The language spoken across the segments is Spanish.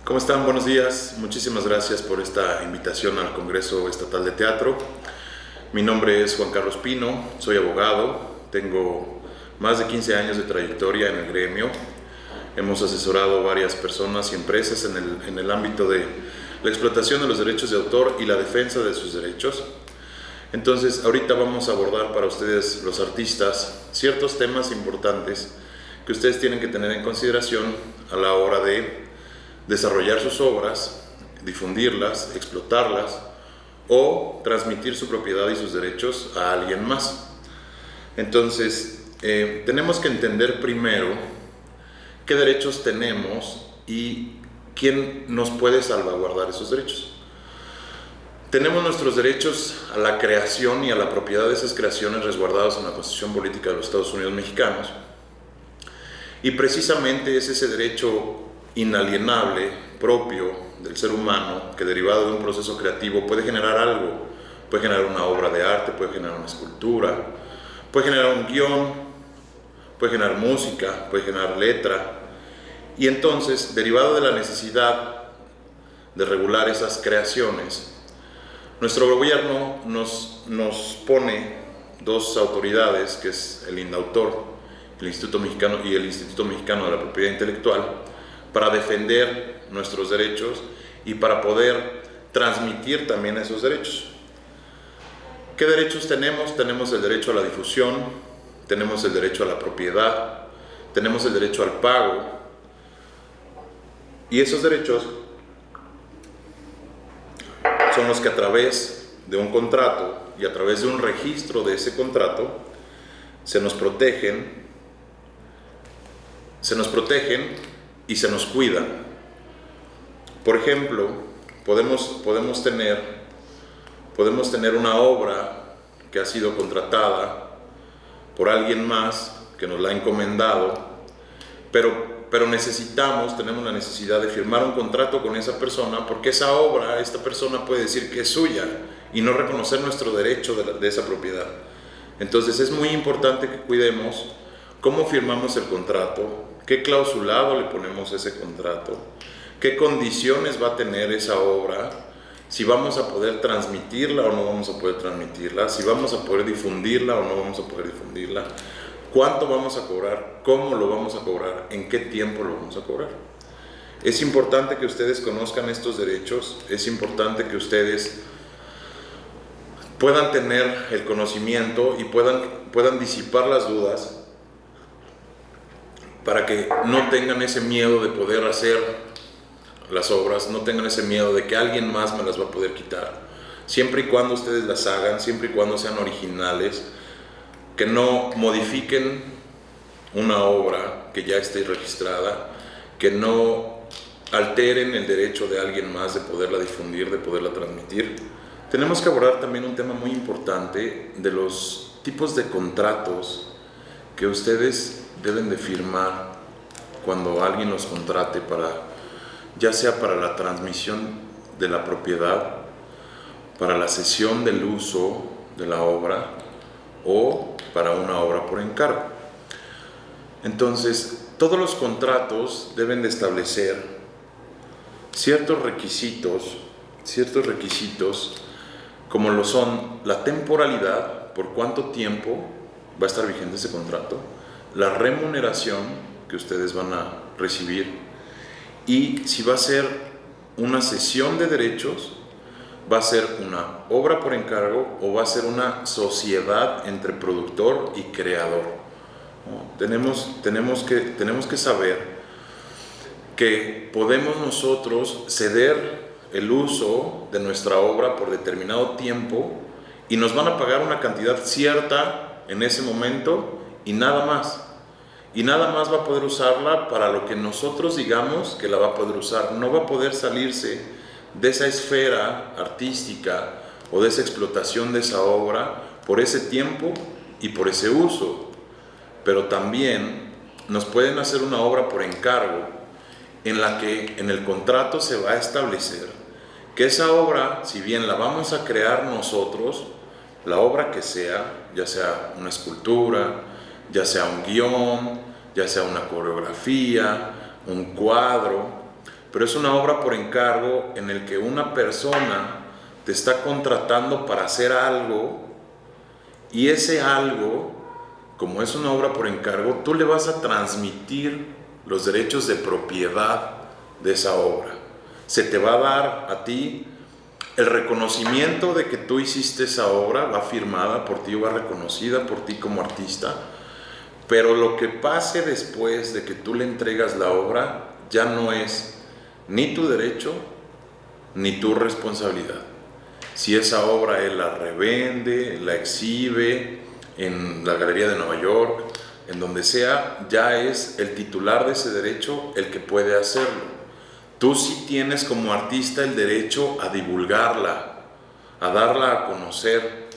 ¿Cómo están? Buenos días. Muchísimas gracias por esta invitación al Congreso Estatal de Teatro. Mi nombre es Juan Carlos Pino, soy abogado, tengo más de 15 años de trayectoria en el gremio. Hemos asesorado varias personas y empresas en el ámbito de la explotación de los derechos de autor y la defensa de sus derechos. Entonces, ahorita vamos a abordar para ustedes, los artistas, ciertos temas importantes que ustedes tienen que tener en consideración a la hora de desarrollar sus obras, difundirlas, explotarlas o transmitir su propiedad y sus derechos a alguien más. Entonces, tenemos que entender primero qué derechos tenemos y quién nos puede salvaguardar esos derechos. Tenemos nuestros derechos a la creación y a la propiedad de esas creaciones resguardados en la Constitución Política de los Estados Unidos Mexicanos. Y precisamente es ese derecho inalienable, propio del ser humano, que derivado de un proceso creativo puede generar algo, puede generar una obra de arte, puede generar una escultura, puede generar un guión, puede generar música, puede generar letra. Y entonces, derivado de la necesidad de regular esas creaciones, nuestro gobierno nos pone dos autoridades, que es el INDAUTOR, el Instituto Mexicano y el Instituto Mexicano de la Propiedad Intelectual, para defender nuestros derechos y para poder transmitir también esos derechos. ¿Qué derechos tenemos? Tenemos el derecho a la difusión, tenemos el derecho a la propiedad, tenemos el derecho al pago, y esos derechos son los que a través de un contrato y a través de un registro de ese contrato se nos protegen y se nos cuidan. Por ejemplo, podemos tener una obra que ha sido contratada por alguien más que nos la ha encomendado, pero tenemos la necesidad de firmar un contrato con esa persona, porque esa obra, esta persona puede decir que es suya y no reconocer nuestro derecho de esa propiedad. Entonces es muy importante que cuidemos cómo firmamos el contrato, qué clausulado le ponemos a ese contrato, qué condiciones va a tener esa obra, si vamos a poder transmitirla o no vamos a poder transmitirla, si vamos a poder difundirla o no vamos a poder difundirla, cuánto vamos a cobrar, cómo lo vamos a cobrar, en qué tiempo lo vamos a cobrar. Es importante que ustedes conozcan estos derechos, es importante que ustedes puedan tener el conocimiento y puedan disipar las dudas, para que no tengan ese miedo de poder hacer las obras, no tengan ese miedo de que alguien más me las va a poder quitar. Siempre y cuando ustedes las hagan, siempre y cuando sean originales, que no modifiquen una obra que ya esté registrada, que no alteren el derecho de alguien más de poderla difundir, de poderla transmitir. Tenemos que abordar también un tema muy importante de los tipos de contratos que ustedes deben de firmar cuando alguien los contrate, ya sea para la transmisión de la propiedad, para la cesión del uso de la obra o para una obra por encargo. Entonces, todos los contratos deben de establecer ciertos requisitos como lo son la temporalidad, por cuánto tiempo va a estar vigente ese contrato, la remuneración que ustedes van a recibir, y si va a ser una cesión de derechos, va a ser una obra por encargo o va a ser una sociedad entre productor y creador, ¿no? Tenemos que saber que podemos nosotros ceder el uso de nuestra obra por determinado tiempo y nos van a pagar una cantidad cierta en ese momento y nada más. Y nada más va a poder usarla para lo que nosotros digamos que la va a poder usar. No va a poder salirse de esa esfera artística o de esa explotación de esa obra por ese tiempo y por ese uso. Pero también nos pueden hacer una obra por encargo en la que en el contrato se va a establecer que esa obra, si bien la vamos a crear nosotros, la obra que sea, ya sea una escultura, ya sea un guión, ya sea una coreografía, un cuadro, pero es una obra por encargo en el que una persona te está contratando para hacer algo, y ese algo, como es una obra por encargo, tú le vas a transmitir los derechos de propiedad de esa obra. Se te va a dar a ti el reconocimiento de que tú hiciste esa obra, va firmada por ti, va reconocida por ti como artista, pero lo que pase después de que tú le entregas la obra ya no es ni tu derecho ni tu responsabilidad. Si esa obra él la revende, la exhibe en la Galería de Nueva York, en donde sea, ya es el titular de ese derecho el que puede hacerlo. Tú sí tienes como artista el derecho a divulgarla, a darla a conocer.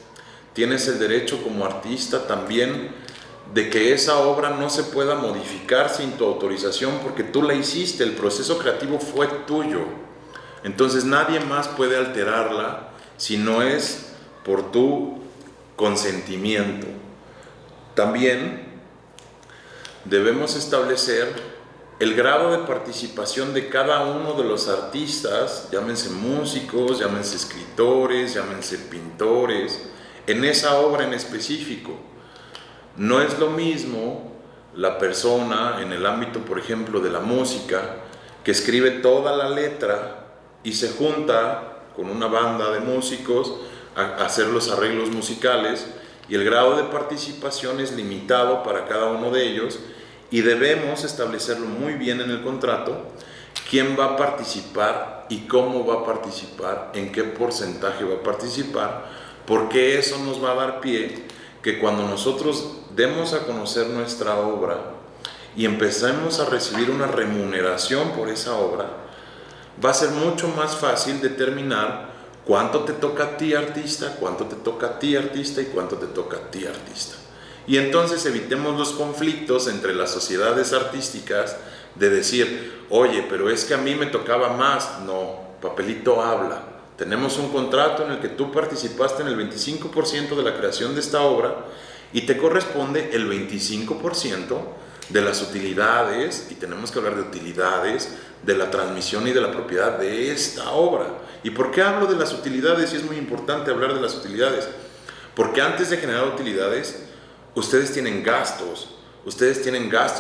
Tienes el derecho como artista también de que esa obra no se pueda modificar sin tu autorización, porque tú la hiciste, el proceso creativo fue tuyo. Entonces nadie más puede alterarla si no es por tu consentimiento. También debemos establecer el grado de participación de cada uno de los artistas, llámense músicos, llámense escritores, llámense pintores, en esa obra en específico. No es lo mismo la persona en el ámbito, por ejemplo, de la música, que escribe toda la letra y se junta con una banda de músicos a hacer los arreglos musicales, y el grado de participación es limitado para cada uno de ellos, y debemos establecerlo muy bien en el contrato, quién va a participar y cómo va a participar, en qué porcentaje va a participar, porque eso nos va a dar pie que cuando nosotros demos a conocer nuestra obra y empecemos a recibir una remuneración por esa obra, va a ser mucho más fácil determinar cuánto te toca a ti artista, cuánto te toca a ti artista y cuánto te toca a ti artista. Y entonces evitemos los conflictos entre las sociedades artísticas de decir, oye, pero es que a mí me tocaba más. No, papelito habla. Tenemos un contrato en el que tú participaste en el 25% de la creación de esta obra y te corresponde el 25% de las utilidades, y tenemos que hablar de utilidades, de la transmisión y de la propiedad de esta obra. ¿Y por qué hablo de las utilidades? Y es muy importante hablar de las utilidades, porque antes de generar utilidades, ustedes tienen gastos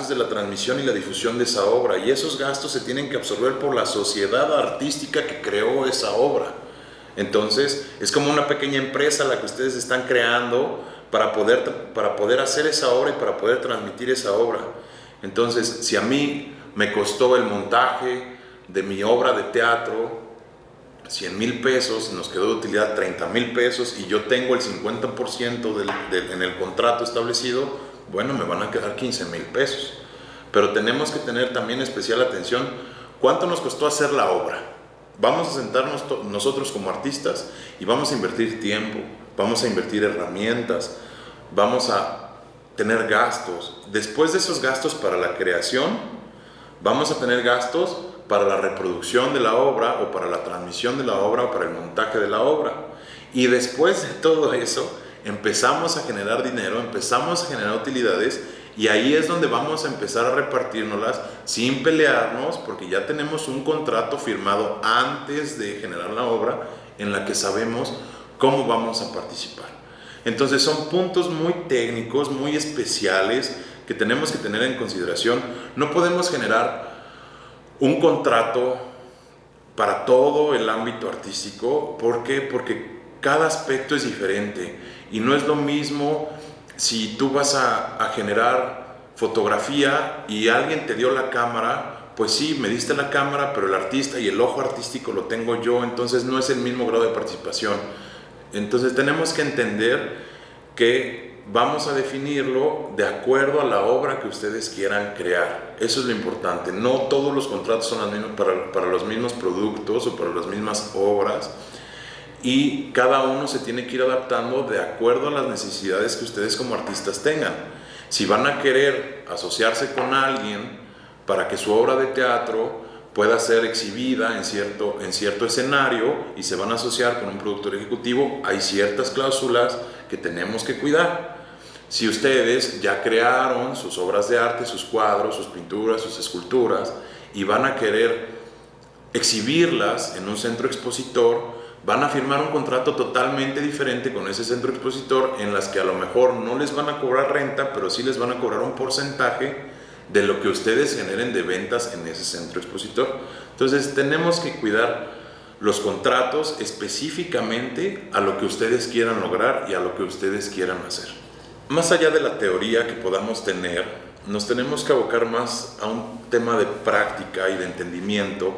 de la transmisión y la difusión de esa obra, y esos gastos se tienen que absorber por la sociedad artística que creó esa obra. Entonces, es como una pequeña empresa la que ustedes están creando para poder hacer esa obra y para poder transmitir esa obra. Entonces, si a mí me costó el montaje de mi obra de teatro 100,000 pesos, nos quedó de utilidad 30,000 pesos y yo tengo el 50% en el contrato establecido, bueno, me van a quedar 15,000 pesos. Pero tenemos que tener también especial atención, ¿cuánto nos costó hacer la obra? Vamos a sentarnos nosotros como artistas y vamos a invertir tiempo, vamos a invertir herramientas, vamos a tener gastos. Después de esos gastos para la creación, vamos a tener gastos para la reproducción de la obra o para la transmisión de la obra o para el montaje de la obra. Y después de todo eso, empezamos a generar dinero, empezamos a generar utilidades, y ahí es donde vamos a empezar a repartirnoslas sin pelearnos, porque ya tenemos un contrato firmado antes de generar la obra en la que sabemos cómo vamos a participar. Entonces son puntos muy técnicos, muy especiales que tenemos que tener en consideración. No podemos generar un contrato para todo el ámbito artístico. ¿Por qué? Porque cada aspecto es diferente y no es lo mismo si tú vas a generar fotografía y alguien te dio la cámara. Pues sí, me diste la cámara, pero el artista y el ojo artístico lo tengo yo, entonces no es el mismo grado de participación. Entonces tenemos que entender que vamos a definirlo de acuerdo a la obra que ustedes quieran crear. Eso es lo importante. No todos los contratos son los mismos para los mismos productos o para las mismas obras, y cada uno se tiene que ir adaptando de acuerdo a las necesidades que ustedes como artistas tengan. Si van a querer asociarse con alguien para que su obra de teatro pueda ser exhibida en cierto escenario y se van a asociar con un productor ejecutivo, hay ciertas cláusulas que tenemos que cuidar. Si ustedes ya crearon sus obras de arte, sus cuadros, sus pinturas, sus esculturas, y van a querer exhibirlas en un centro expositor, van a firmar un contrato totalmente diferente con ese centro expositor, en las que a lo mejor no les van a cobrar renta, pero sí les van a cobrar un porcentaje de lo que ustedes generen de ventas en ese centro expositor. Entonces tenemos que cuidar los contratos específicamente a lo que ustedes quieran lograr y a lo que ustedes quieran hacer. Más allá de la teoría que podamos tener, nos tenemos que abocar más a un tema de práctica y de entendimiento,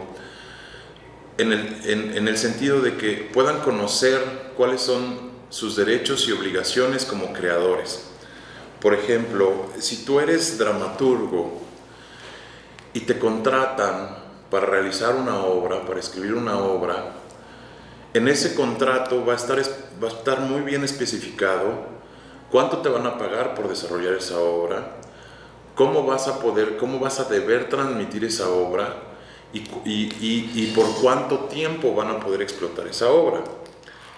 en el sentido de que puedan conocer cuáles son sus derechos y obligaciones como creadores. Por ejemplo, si tú eres dramaturgo y te contratan para realizar una obra, para escribir una obra, en ese contrato va a estar muy bien especificado cuánto te van a pagar por desarrollar esa obra, cómo vas a deber transmitir esa obra y por cuánto tiempo van a poder explotar esa obra.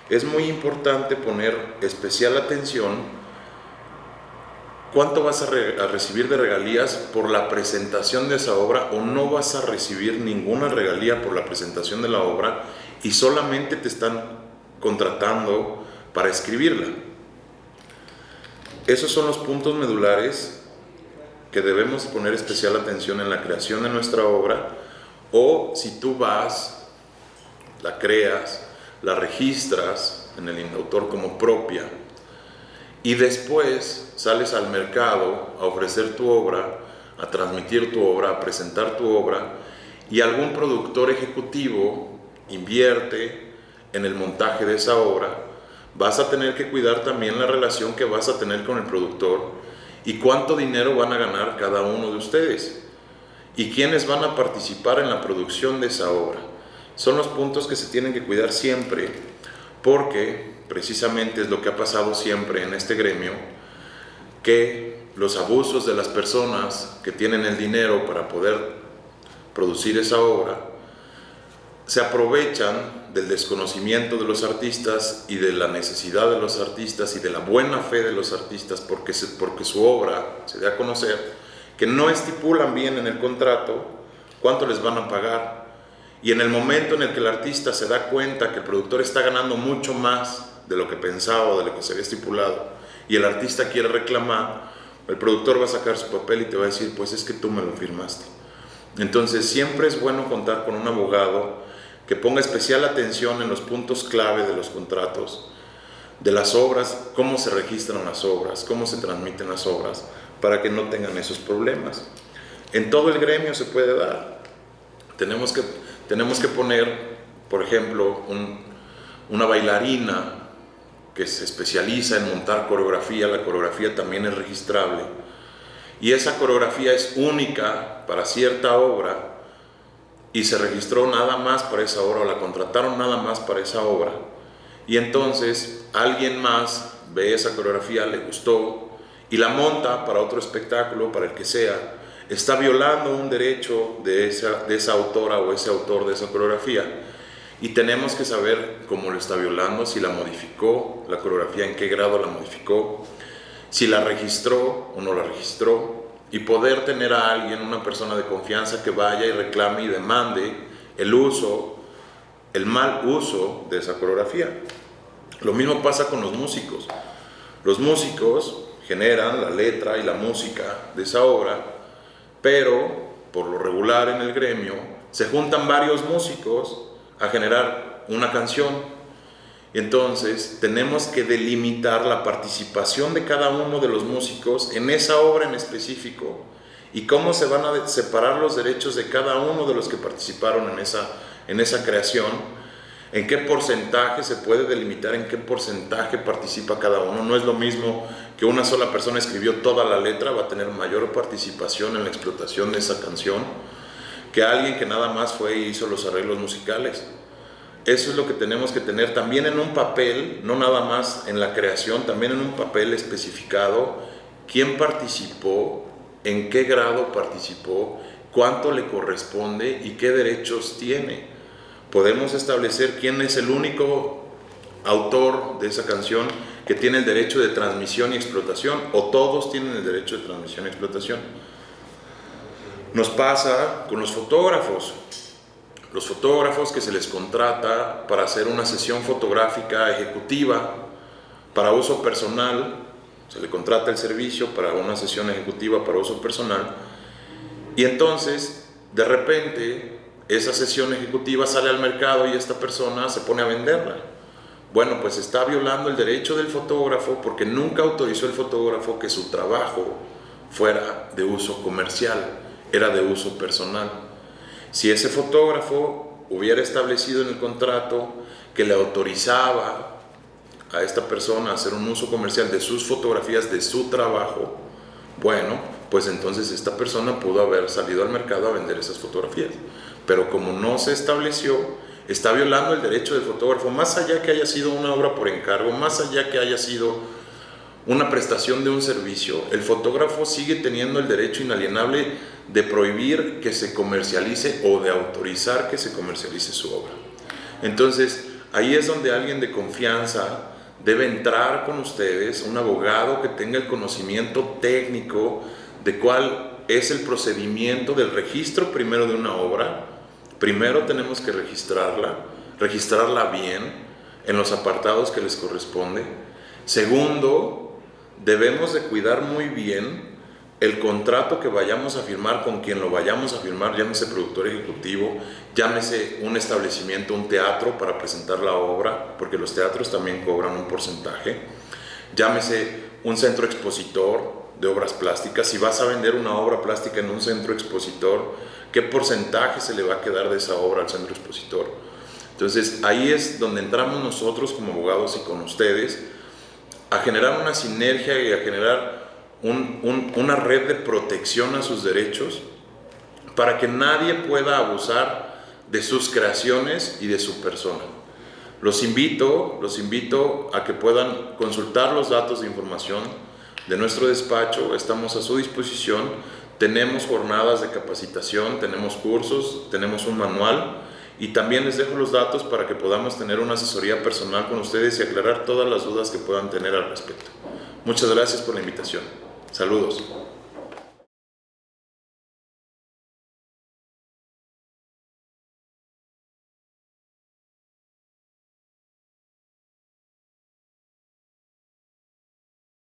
Es muy importante poner especial atención cuánto vas a recibir de regalías por la presentación de esa obra, o no vas a recibir ninguna regalía por la presentación de la obra y solamente te están contratando para escribirla. Esos son los puntos medulares que debemos poner especial atención en la creación de nuestra obra. O si tú vas, la creas, la registras en el INAUTOR como propia y después sales al mercado a ofrecer tu obra, a transmitir tu obra, a presentar tu obra, y algún productor ejecutivo invierte en el montaje de esa obra, vas a tener que cuidar también la relación que vas a tener con el productor y cuánto dinero van a ganar cada uno de ustedes y quiénes van a participar en la producción de esa obra. Son los puntos que se tienen que cuidar siempre, porque precisamente es lo que ha pasado siempre en este gremio, que los abusos de las personas que tienen el dinero para poder producir esa obra se aprovechan del desconocimiento de los artistas y de la necesidad de los artistas y de la buena fe de los artistas porque su obra se dé a conocer, que no estipulan bien en el contrato cuánto les van a pagar. Y en el momento en el que el artista se da cuenta que el productor está ganando mucho más de lo que pensaba o de lo que se había estipulado, y el artista quiere reclamar, el productor va a sacar su papel y te va a decir, pues es que tú me lo firmaste. Entonces siempre es bueno contar con un abogado que ponga especial atención en los puntos clave de los contratos, de las obras, cómo se registran las obras, cómo se transmiten las obras, para que no tengan esos problemas. En todo el gremio se puede dar. Tenemos que poner, por ejemplo, una bailarina que se especializa en montar coreografía. La coreografía también es registrable, y esa coreografía es única para cierta obra, y se registró nada más para esa obra, o la contrataron nada más para esa obra, y entonces alguien más ve esa coreografía, le gustó, y la monta para otro espectáculo, para el que sea. Está violando un derecho de esa autora o ese autor de esa coreografía, y tenemos que saber cómo lo está violando, si la modificó la coreografía, en qué grado la modificó, si la registró o no la registró, y poder tener a alguien, una persona de confianza, que vaya y reclame y demande el mal uso de esa coreografía. Lo mismo pasa con los músicos. Los músicos generan la letra y la música de esa obra, pero por lo regular en el gremio se juntan varios músicos a generar una canción. Y entonces tenemos que delimitar la participación de cada uno de los músicos en esa obra en específico, y cómo se van a separar los derechos de cada uno de los que participaron en esa creación, en qué porcentaje se puede delimitar, en qué porcentaje participa cada uno. No es lo mismo que una sola persona escribió toda la letra, va a tener mayor participación en la explotación de esa canción, que alguien que nada más fue y hizo los arreglos musicales. Eso es lo que tenemos que tener también en un papel, no nada más en la creación, también en un papel especificado, quién participó, en qué grado participó, cuánto le corresponde y qué derechos tiene. Podemos establecer quién es el único autor de esa canción que tiene el derecho de transmisión y explotación, o todos tienen el derecho de transmisión y explotación. Nos pasa con los fotógrafos. los fotógrafos que se les contrata para hacer una sesión fotográfica ejecutiva para uso personal, se le contrata el servicio para una sesión ejecutiva para uso personal, y entonces de repente esa sesión ejecutiva sale al mercado y esta persona se pone a venderla. Bueno, pues está violando el derecho del fotógrafo porque nunca autorizó el fotógrafo que su trabajo fuera de uso comercial, era de uso personal. Si ese fotógrafo hubiera establecido en el contrato que le autorizaba a esta persona a hacer un uso comercial de sus fotografías, de su trabajo, bueno, pues entonces esta persona pudo haber salido al mercado a vender esas fotografías. Pero como no se estableció, está violando el derecho del fotógrafo, más allá que haya sido una obra por encargo, más allá que haya sido una prestación de un servicio. El fotógrafo sigue teniendo el derecho inalienable de prohibir que se comercialice o de autorizar que se comercialice su obra. Entonces, ahí es donde alguien de confianza debe entrar con ustedes, un abogado que tenga el conocimiento técnico de cuál es el procedimiento del registro primero de una obra. Primero tenemos que registrarla bien en los apartados que les corresponde. Segundo, debemos de cuidar muy bien el contrato que vayamos a firmar con quien lo vayamos a firmar, llámese productor ejecutivo, llámese un establecimiento, un teatro para presentar la obra, porque los teatros también cobran un porcentaje, llámese un centro expositor de obras plásticas. Si vas a vender una obra plástica en un centro expositor, ¿qué porcentaje se le va a quedar de esa obra al centro expositor? Entonces ahí es donde entramos nosotros como abogados y con ustedes a generar una sinergia y a generar una red de protección a sus derechos para que nadie pueda abusar de sus creaciones y de su persona. Los invito a que puedan consultar los datos de información de nuestro despacho. Estamos a su disposición. Tenemos jornadas de capacitación, tenemos cursos, tenemos un manual, y también les dejo los datos para que podamos tener una asesoría personal con ustedes y aclarar todas las dudas que puedan tener al respecto. Muchas gracias por la invitación. Saludos.